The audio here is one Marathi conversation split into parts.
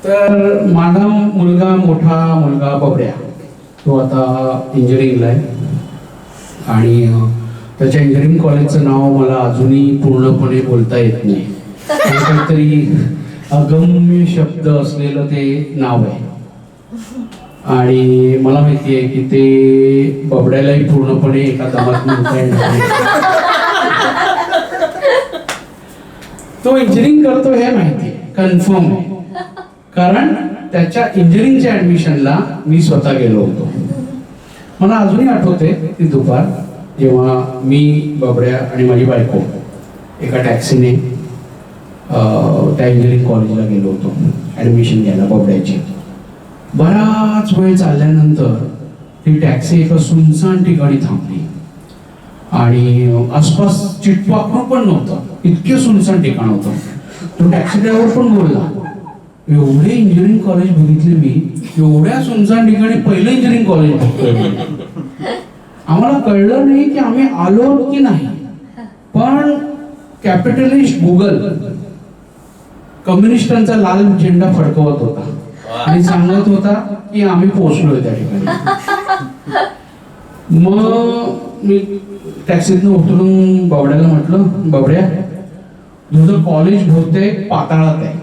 तर माझा मोठा मुलगा बबड्या, तो आता इंजिनिअरिंगला आहे आणि त्याच्या इंजिनिअरिंग कॉलेजचं नाव मला अजूनही पूर्णपणे बोलता येत नाही. काहीतरी अगम्य शब्द असलेलं ते नाव आहे आणि मला माहिती आहे की ते बबड्यालाही पूर्णपणे एका दमात म्हणता येणार नाही. तो इंजिनिअरिंग करतो हे माहिती आहे, कन्फर्म आहे, कारण त्याच्या इंजिनिअरिंगच्या ऍडमिशनला मी स्वतः गेलो होतो. मला अजूनही आठवते ती दुपार, जेव्हा मी, बबड्या आणि माझी बायको एका टॅक्सीने त्या इंजिनिअरिंग कॉलेजला गेलो होतो ऍडमिशन घ्यायला बबड्याची. बराच वेळ चालल्यानंतर ती टॅक्सी एका सुनसान ठिकाणी थांबली आणि आसपास चिटपाखरू पण नव्हतं, इतके सुनसान ठिकाण होतं. तो टॅक्सी ड्रायव्हर पण बोलला, एवढे इंजिनिअरिंग कॉलेज बघितले मी, एवढ्या सुनसान ठिकाणी पहिलं इंजिनिअरिंग कॉलेज बघतोय. आम्हाला कळलं नाही की आम्ही आलो की नाही, पण कॅपिटलिस्ट गुगल कम्युनिस्टांचा लाल झेंडा फडकवत होता आणि सांगत होता की आम्ही पोहोचलोय त्या ठिकाणी. मग मी टॅक्सीतनं उतरून बबड्याला म्हटलं, बबड्या तुझं कॉलेज बहुतेक पाताळात आहे,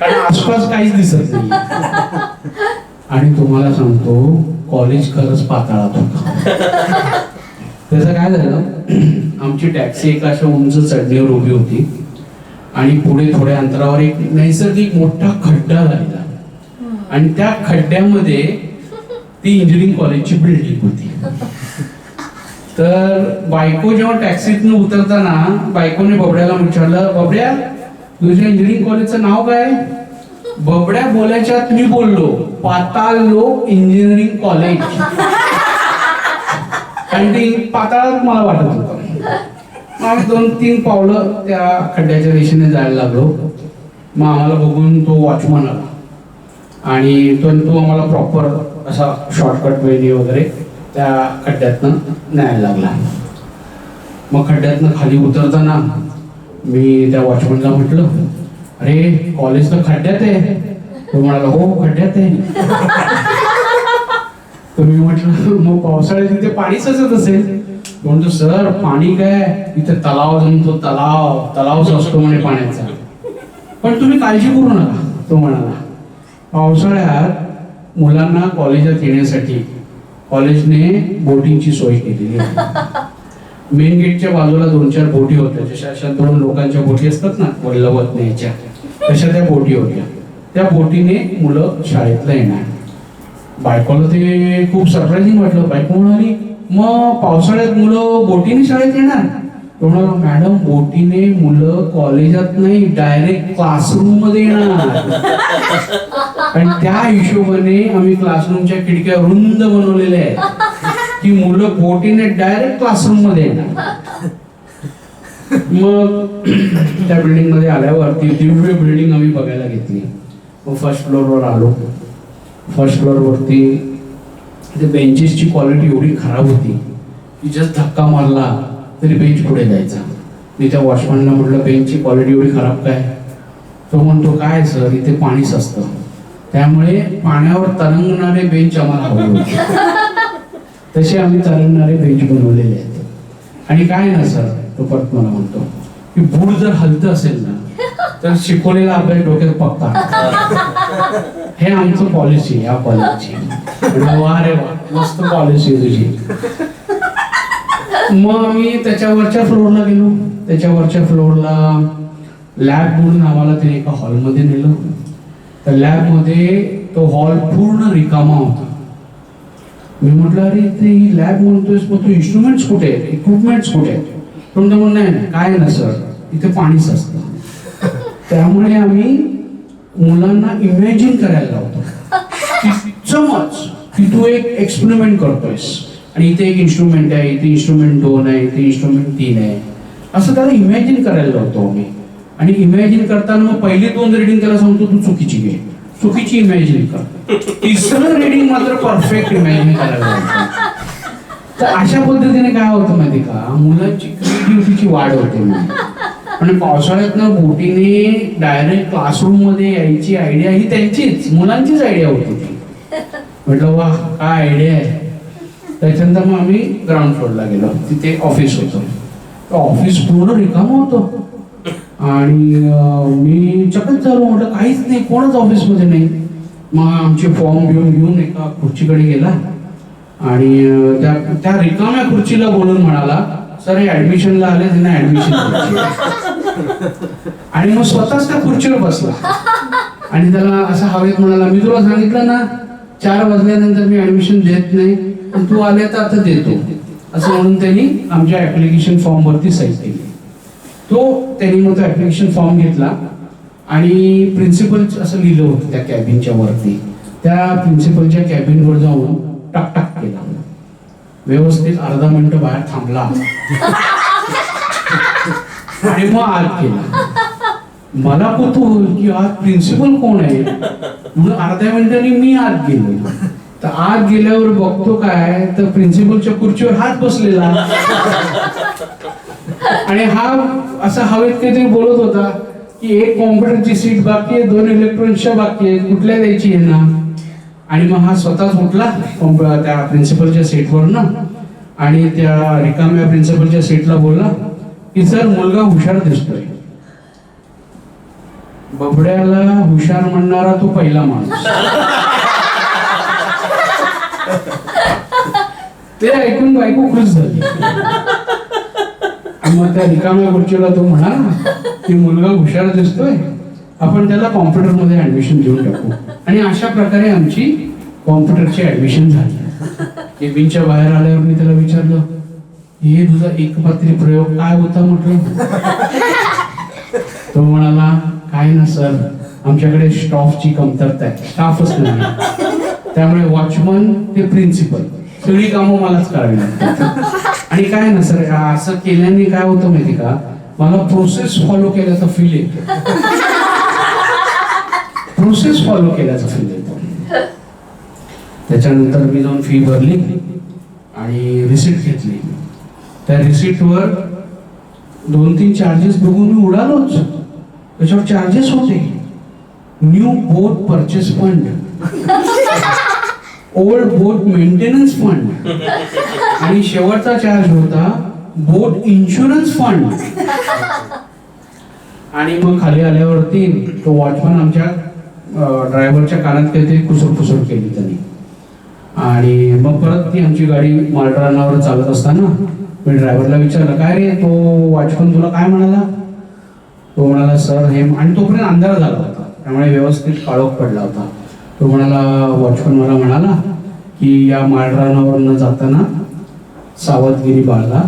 कारण आसपास काहीच दिसत नाही. आणि तुम्हाला सांगतो कॉलेज खरंच पाताळात होतं. त्याचं काय झालं, आमची टॅक्सी एका अशा उंच चढणीवर उभी होती आणि पुढे थोड्या अंतरावर एक नैसर्गिक मोठा खड्डा झालेला आणि त्या खड्ड्यामध्ये ती इंजिनिअरिंग कॉलेजची बिल्डिंग होती. तर बायको जेव्हा टॅक्सीतनं उतरताना बायकोने बबड्याला विचारलं, बबड्या तुझ्या इंजिनिअरिंग कॉलेजचं नाव काय? बबड्या बोलायच्यात मी बोललो, पाताळ लोक इंजिनिअरिंग कॉलेज. आणि ते पाताळात मला वाटत होतं. मग 2-3 पावलं त्या खड्ड्याच्या दिशेने जायला लागलो. मग आम्हाला बघून तो वॉचमन आला आणि तो आम्हाला प्रॉपर असा शॉर्टकट वेनी वगैरे त्या खड्ड्यातनं न्यायला लागला. मग खड्ड्यातनं खाली उतरताना मी त्या वॉचमनला म्हटलं, अरे कॉलेज तर खड्ड्यात आहे. तो म्हणाला, हो खड्ड्यात आहे. तर मी म्हटलं, मग पावसाळ्यात तिथे पाणी सचत असेल? म्हणतो, सर पाणी काय, इथे तलाव जमतो, तलावच असतो म्हणे पाण्याचा, पण तुम्ही काळजी करू नका. तो म्हणाला, पावसाळ्यात मुलांना कॉलेजात येण्यासाठी कॉलेजने बोटिंगची सोय केलेली आहे. मेन गेटच्या बाजूला 2-4 बोटी होत्या, जशा अशा 2 लोकांच्या बोटी असतात ना वल्लवत न्यायच्या, तशा त्या बोटी होत्या. त्या बोटीने मुलं शाळेतला येणार. बायकोला ते खूप सरप्राइझिंग वाटलं. बायको म्हणाली, मग पावसाळ्यात मुलं बोटीने शाळेत येणार? तो म्हणाला, मॅडम बोटीने मुलं कॉलेजात नाही, डायरेक्ट क्लासरूम मध्ये येणार. आणि त्या हिशोबाने आम्ही क्लासरूमच्या खिडक्या रुंद बनवलेल्या आहेत की मुलं बोटीने डायरेक्ट क्लासरूम मध्ये येणार. मग त्या बिल्डिंग मध्ये आल्यावर ती दिव्य बिल्डिंग आम्ही बघायला घेतली. मग फर्स्ट फ्लोअरवर आलो. फर्स्ट फ्लोअर वरती ते बेंचेसची क्वालिटी एवढी खराब होती की जस्ट धक्का मारला तरी बेंच पुढे जायचा. मी त्या वॉचमॅनला म्हटलं, बेंचची क्वालिटी एवढी खराब काय? तो म्हणतो, काय सर इथे पाणीच असतं, त्यामुळे पाण्यावर तरंगणारे बेंच आम्हाला हवे होते, तसे आम्ही तरंगणारे बेंच बनवलेले आहेत. आणि काय ना सर, तो परत मला म्हणतो की बूट जर हलतं असेल ना तर शिकवलेला अभ्यास डोक्यात पक्का. हे आमचं पॉलिसी या कॉलेजची. वा रे वा, मस्त पॉलिसी तुझी. मग आम्ही त्याच्यावरच्या फ्लोअरला गेलो. त्याच्यावरच्या फ्लोअरला लॅब म्हणून आम्हाला तिने एका हॉलमध्ये नेलं. त्या लॅबमध्ये तो हॉल पूर्ण रिकामा होता. मी म्हटलं, अरे इथे ही लॅब म्हणतोयस, मग तू इन्स्ट्रुमेंट्स कुठे आहेत, इक्विपमेंट्स कुठे आहेत? पण तो म्हणणं नाही, काय ना सर इथे पाणीच असतं. त्यामुळे आम्ही मुलांना इमॅजिन करायला लावतो समज की तू एक एक्सपेरिमेंट करतोयस आणि इथे एक इन्स्ट्रुमेंट आहे, इथे इन्स्ट्रुमेंट 2 आहे, इथे इन्स्ट्रुमेंट 3 आहे, असं त्याला इमॅजिन करायला लावतो आम्ही. आणि इमॅजिन करताना मग पहिली 2 रीडिंग त्याला सांगतो तू चुकीची घे, चुकीची इमॅजिन कर. तिसरं रीडिंग मात्र परफेक्ट इमॅजिन करायला लावतो. तर अशा पद्धतीने काय होतं माहिती का, मुलांची क्रिएटिव्हिटीची वाढ होते. आणि पावसाळ्यातनं बोटीने डायरेक्ट क्लासरूम मध्ये यायची आयडिया ही त्यांचीच, मुलांचीच आयडिया होती ती. म्हटलं वा काय आयडिया आहे. त्याच्यानंतर मग आम्ही ग्राउंड फ्लोअरला गेलो, तिथे ऑफिस होतं. ऑफिस पूर्ण रिकामं होतं आणि मी चकित झालो, म्हटलं काहीच नाही, कोणच ऑफिसमध्ये नाही. मग आमचे फॉर्म घेऊन एका खुर्चीकडे गेला आणि त्या रिकाम्या खुर्चीला बोलून म्हणाला, सर हे ऍडमिशनला आले, त्यांना ऍडमिशन. आणि मग स्वतःच त्या खुर्चीवर बसला आणि त्याला असं हवेत म्हणाला, मी तुला सांगितलं ना 4 वाजल्यानंतर मी ऍडमिशन देत नाही, पण तू आले तर आता देतो, असं म्हणून त्यांनी आमच्या ऍप्लिकेशन फॉर्म वरती सही केली. त्यांनी मग तो ऍप्लिकेशन फॉर्म घेतला आणि प्रिन्सिपल असं लिहिलं होतं त्या कॅबिनच्या वरती. त्या प्रिन्सिपलच्या कॅबिनवर जाऊन टाक केला. व्यवस्थित अर्धा मिनिटं बाहेर थांबला आणि मग आत केला. मला कुतूहल की आज प्रिन्सिपल कोण आहे म्हणून अर्ध्या मिनिटांनी मी आत गेलो. तर आत गेल्यावर बघतो काय, तर प्रिन्सिपलच्या खुर्चीवर हात बसलेला आणि हा असा हवेत काहीतरी बोलत होता की 1 कॉम्प्युटरची सीट बाकी आहे, 2 इलेक्ट्रॉनिक्सच्या बाकी आहे, कुठल्या द्यायची आहे ना. आणि मग हा स्वतःच उठला त्या प्रिन्सिपलच्या सीटवर ना आणि त्या रिकाम्या प्रिन्सिपलच्या सीटला बोलला की सर मुलगा हुशार दिसतोय. बबड्याला हुशार म्हणणारा तो पहिला माणूस. ते ऐकून बायको खुश झाली. मग त्या रिकाम्या खुर्चीला तो म्हणाला की मुलगा हुशार दिसतोय, आपण त्याला कॉम्प्युटर मध्ये ऍडमिशन देऊन टाकू. आणि अशा प्रकारे आमची कॉम्प्युटरची ऍडमिशन झाली. केबिनच्या बाहेर आल्यावर मी त्याला विचारलं, हे तुझा एकपात्री प्रयोग काय होता म्हटलं. तो म्हणाला, काय ना सर, आमच्याकडे स्टाफची कमतरता आहे, स्टाफच नाही, त्यामुळे वॉचमन ते प्रिन्सिपल सगळी कामं मलाच करावी लागतात. आणि काय ना सर, असं केल्याने काय होतं माहिती का, मला प्रोसेस फॉलो केल्याचा फील येतो. प्रोसेस फॉलो केल्याचा फील येतो. त्याच्यानंतर मी जाऊन फी भरली आणि रिसिट घेतली. त्या रिसिटवर 2-3 चार्जेस बघून मी उडालोच. त्याच्यावर चार्जेस होते, न्यू बोट परचेस फंड, ओल्ड बोट मेंटेनन्स फंड आणि शेवटचा चार्ज होता बोट इन्शुरन्स फंड. आणि मग खाली आल्यावरती तो वॉचमन आमच्या ड्रायव्हरच्या कानात काहीतरी कुसूर केली त्यांनी. आणि मग परत ती आमची गाडी मालरानावर चालत असताना मी ड्रायव्हरला विचारलं, काय रे तो वॉचमन तुला काय म्हणाला. तो म्हणाला, सर हे, आणि तोपर्यंत अंधार झाला होता त्यामुळे व्यवस्थित काळोख पडला होता. तो म्हणाला, वॉचमन मला म्हणाला की या मालरानावर न जाताना सावधगिरी बाळगा,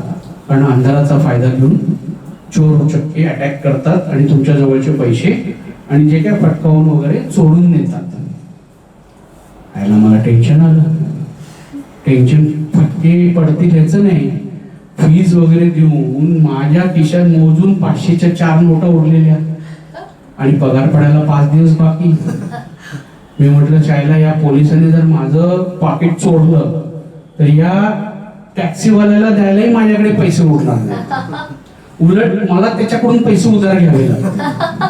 कारण अंधाराचा फायदा घेऊन चोर चक्के अटॅक करतात आणि तुमच्या जवळचे पैसे आणि जे काय पटकावून वगैरे चोरून नेतात. आयला मला टेन्शन आलं. टेन्शन फटके पडतील ह्याचं नाही, फीज वगैरे देऊन माझ्या खिशात मोजून 500च्या 4 नोटा उरलेल्या आणि पगार पडायला 5 दिवस बाकी. मी म्हटलं, शाळेला या पोलिसांनी जर माझं पाकिट चोरलं तर या टॅक्सीवाल्याला द्यायलाही माझ्याकडे पैसे उरणार नाही, उलट मला त्याच्याकडून पैसे उधार घ्यावे लागतात.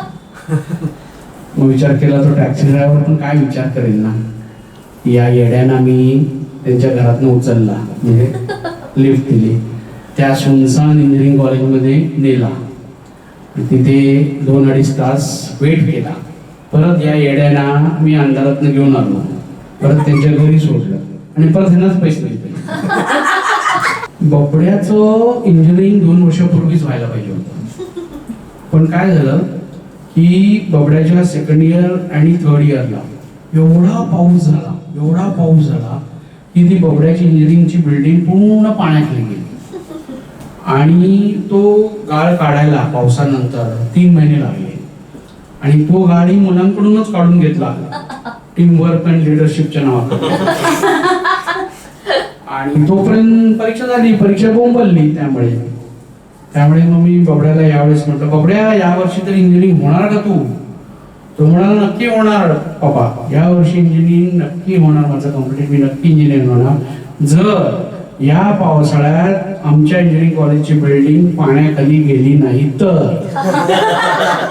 मग विचार केला, तो टॅक्सी ड्रायव्हर पण काय विचार करेल ना, या येड्याना मी त्यांच्या घरातनं उचलला, म्हणजे लिफ्ट दिली, त्या सुनसान इंजिनिअरिंग कॉलेजमध्ये नेला, तिथे 2-2.5 तास वेट केला. परत या येड्याना मी अंधारातनं घेऊन आलो, परत त्यांच्या घरी सोडलं आणि परत त्यांनाच पैसे दिले. बबड्याचं इंजिनिअरिंग 2 वर्षापूर्वीच व्हायला पाहिजे होतं, पण काय झालं की बबड्याच्या 2nd इयर आणि 3rd इयरला एवढा पाऊस झाला की ती बबड्याची इंजिनिअरिंगची बिल्डिंग पूर्ण पाण्याखाली गेली. आणि तो गाळ काढायला पावसानंतर 3 महिने लागले आणि तो गाळी मुलांकडूनच काढून घेतला, टीम वर्क अँड लिडरशिपच्या नावाखाली. आणि तोपर्यंत परीक्षा झाली, परीक्षा बोंबलली. त्यामुळे मग मी बबड्याला यावेळेस म्हटलं, बबड्या यावर्षी तर इंजिनिअरिंग होणार का तू. तो म्हणाला, नक्की होणार पप्पा, यावर्षी इंजिनिअरिंग नक्की होणार, माझं कम्प्लीट, मी नक्की इंजिनिअर होणार जर या पावसाळ्यात आमच्या इंजिनिअरिंग कॉलेजची बिल्डिंग पाण्याखाली गेली नाही तर